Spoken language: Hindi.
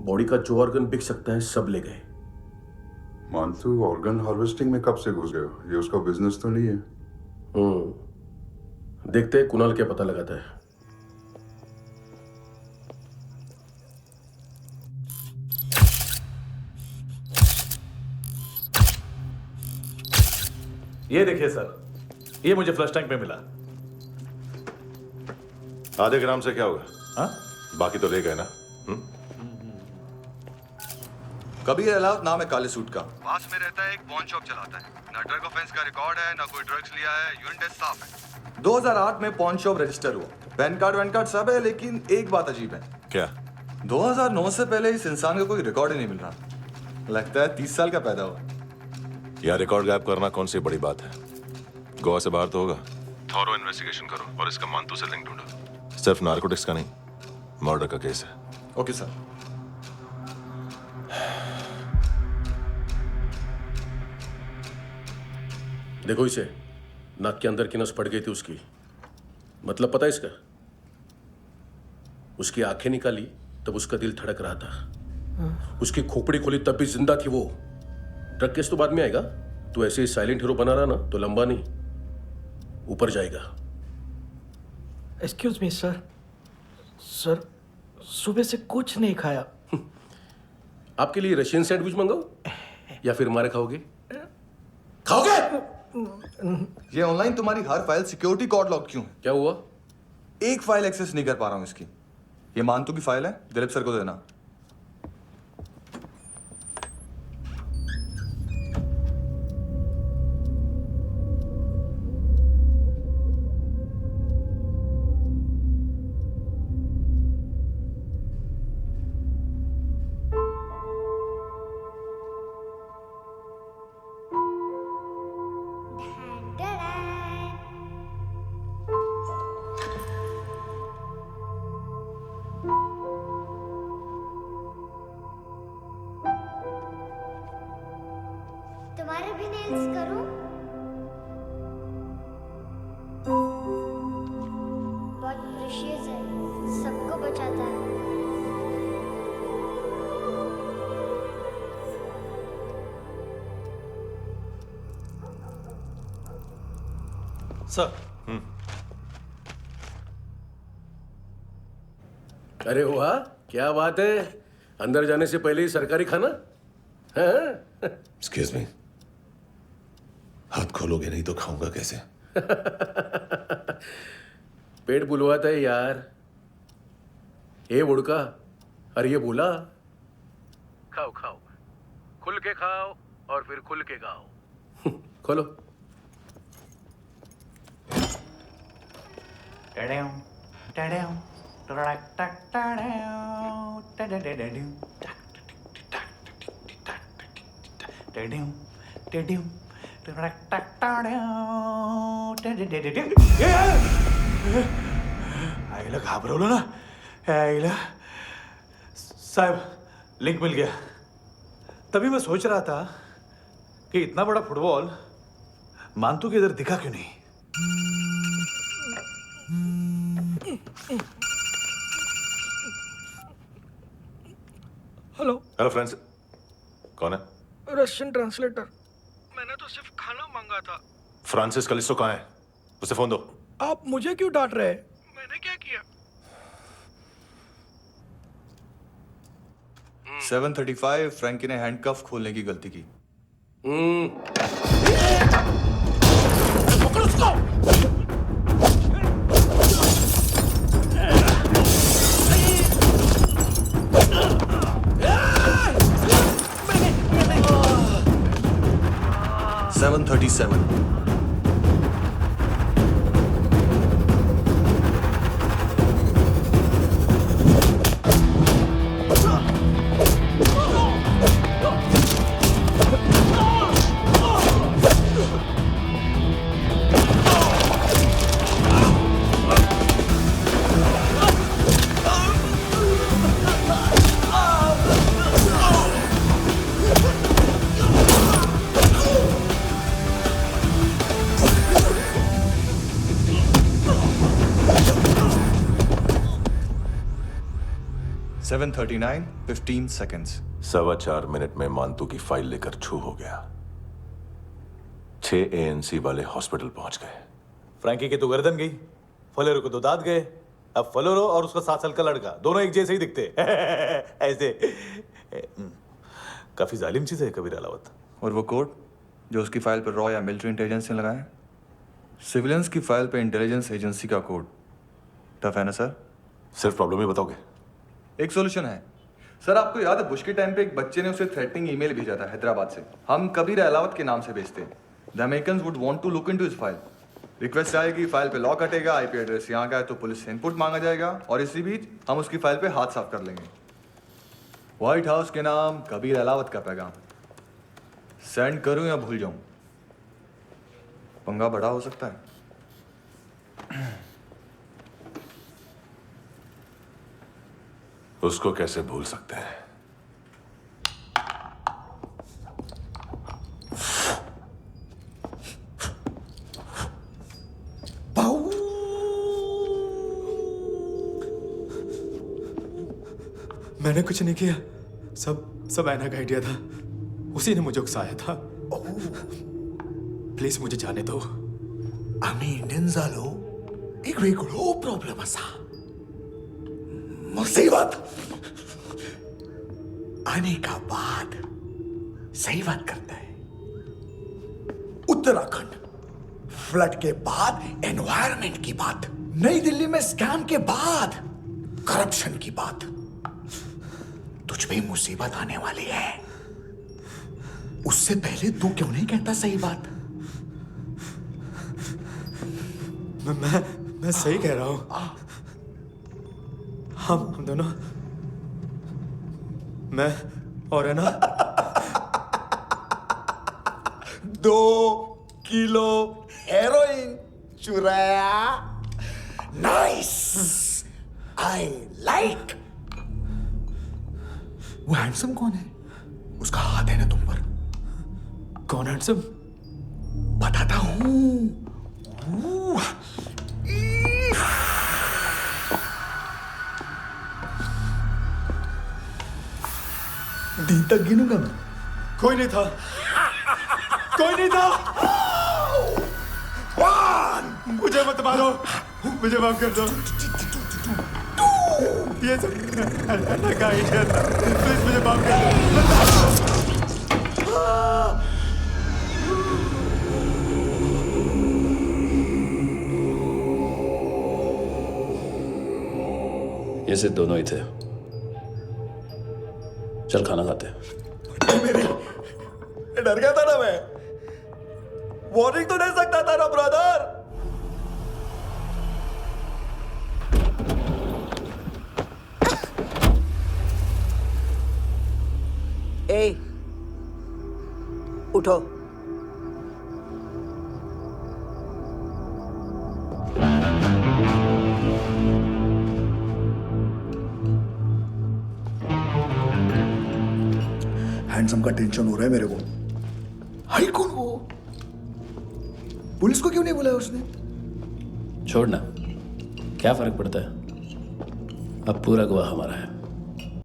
बॉडी का जो ऑर्गन बिक सकता है सब ले गए। मानसू ऑर्गन हार्वेस्टिंग में कब से घुस गए हो? ये उसका बिजनेस तो नहीं है? देखते हैं कुणाल क्या पता लगाता है। ये देखिए सर, ये मुझे फ्लश टैंक में मिला। आधे ग्राम से क्या होगा? हाँ? बाकी तो ले गए ना? कबीर अलाउद्दीन नाम है काले सूट का। पास में रहता है, एक पॉन शॉप चलाता है। ना ड्रग ऑफेंस का रिकॉर्ड है, ना कोई ड्रग्स लिया है। यूरिन टेस्ट साफ है। 2008 में पॉन शॉप रजिस्टर हुआ। पैन कार्ड सब है, लेकिन एक बात अजीब है। क्या? 2009 से पहले इस इंसान का कोई रिकॉर्ड ही नहीं मिल रहा। लगता है 30 साल का पैदा हुआ। यह रिकॉर्ड गायब करना कौन सी बड़ी बात है? गोवा से बाहर तो होगा। थॉरो इन्वेस्टिगेशन करो और इसका मानतू से लिंक ढूंढो। सिर्फ नारकोटिक्स का नहीं, मर्डर का केस है। Okay sir. देखो इसे, नाक के अंदर की नस फट गई थी उसकी। मतलब पता है इसका? उसकी आंखें निकाली तब उसका दिल धड़क रहा था। उसकी खोपड़ी खोली तब भी जिंदा थी वो। ड्रग केस तो बाद में आएगा। तो ऐसे ही साइलेंट हीरो बना रहा ना तो लंबा नहीं, ऊपर जाएगा। Excuse me sir. सर, सुबह से कुछ नहीं खाया। आपके लिए रशियन सैंडविच मंगाओ या फिर हमारे खाओगे? खाओगे? ये ऑनलाइन तुम्हारी हर फाइल सिक्योरिटी कोड लॉक क्यों है? क्या हुआ? एक फाइल एक्सेस नहीं कर पा रहा हूं इसकी। ये मानतू की फाइल है, दिलीप सर को देना। तुम्हारे भी नेल्स करूं? बहुत प्रेशियस है, सबको बचाता है। सर। अरे वाह, क्या बात है। अंदर जाने से पहले ही सरकारी खाना। हाँ? एक्सक्यूज मी, हाथ खोलोगे नहीं तो खाऊंगा कैसे? पेट बुलवाता है यार। ए बुड़का, अरे ये बोला। खाओ खाओ, खुल के खाओ और फिर खुल के गाओ। खोलो। आईला घाबरवलं ना। आईला साहब, लिंक मिल गया। तभी मैं सोच रहा था कि इतना बड़ा फुटबॉल मानतू के इधर दिखा क्यों नहीं। हेलो। हेलो फ्रेंड्स, कौन है? Russian translator. मैंने तो सिर्फ खाना मांगा था। फ्रांसिस कलिस्टो कहाँ है? उसे फोन दो। आप मुझे क्यों डांट रहे हैं? मैंने क्या किया? 735 फ्रैंकी ने हैंडकफ खोलने की गलती की। पकड़ो उसको। 737। 7:39 15 seconds. 4.25 मिनट में मांतू की फाइल लेकर छू हो गया। 6 ANC वाले हॉस्पिटल पहुंच गए। फ्रैंकी की तो गर्दन गई, फलेरो को तो दांत गए। अब फलेरो और उसका 7 साल का लड़का दोनों एक जैसे ही दिखते ऐसे। काफी जालिम चीज है कबीर अलावत। और वो कोड जो उसकी फाइल पर रॉ या मिलिट्री इंटेलिजेंस ने लगाया, सिविलियंस की फाइल पे इंटेलिजेंस एजेंसी का कोड। टफ है ना सर? सिर्फ प्रॉब्लम ही बताओगे? एक सॉल्यूशन है सर। आपको याद है बुश के टाइम पे एक बच्चे ने उसे थ्रेटनिंग ईमेल भेजा था हैदराबाद से। हम कबीर अलावत के नाम से भेजते हैं। The Americans would want to look into his file. Request आएगी, फाइल पे लॉक हटेगा, आईपी एड्रेस यहाँ का है तो पुलिस से इनपुट मांगा जाएगा और इसी बीच हम उसकी फाइल पे हाथ साफ कर लेंगे। व्हाइट हाउस के नाम कबीर अलावत का पैगाम। सेंड करूं या भूल जाऊं? पंगा बड़ा हो सकता है। उसको कैसे भूल सकते हैं? मैंने कुछ नहीं किया, सब ऐना का आइडिया था। उसी ने मुझे उकसाया था। प्लीज मुझे जाने दो। आम्ही इंडियन झालो एक वेगळो प्रॉब्लेम असा, मुसीबत आने का बाद। सही बात करता है। उत्तराखंड फ्लड के बाद एनवायरनमेंट की बात, नई दिल्ली में स्कैम के बाद करप्शन की बात। तुझ पे मुसीबत आने वाली है, उससे पहले तू क्यों नहीं कहता सही बात? मैं सही कह रहा हूं। हम दोनों, मैं और है ना 2 किलो हेरोइन चुराया। Nice, I like. वो हैंडसम कौन है? उसका हाथ है ना तुम पर? कौन हैंडसम? बताता हूं। दिन तक गिनूंगा मैं। कोई नहीं था, कोई नहीं था। मुझे मत मारो, मुझे माफ कर दो। ये सब ऐना का आइडिया था। प्लीज मुझे माफ कर दो। ये सिर्फ दोनों ही थे। चल खाना खाते हैं। डर गया था ना मैं। वार्निंग तो दे सकता था ना ब्रदर। ए, उठो। हैंडसम का टेंशन हो रहा है मेरे को। हाई कौन वो? पुलिस को क्यों नहीं बुलाया उसने? छोड़ना, क्या फर्क पड़ता है? अब पूरा गोवा हमारा है।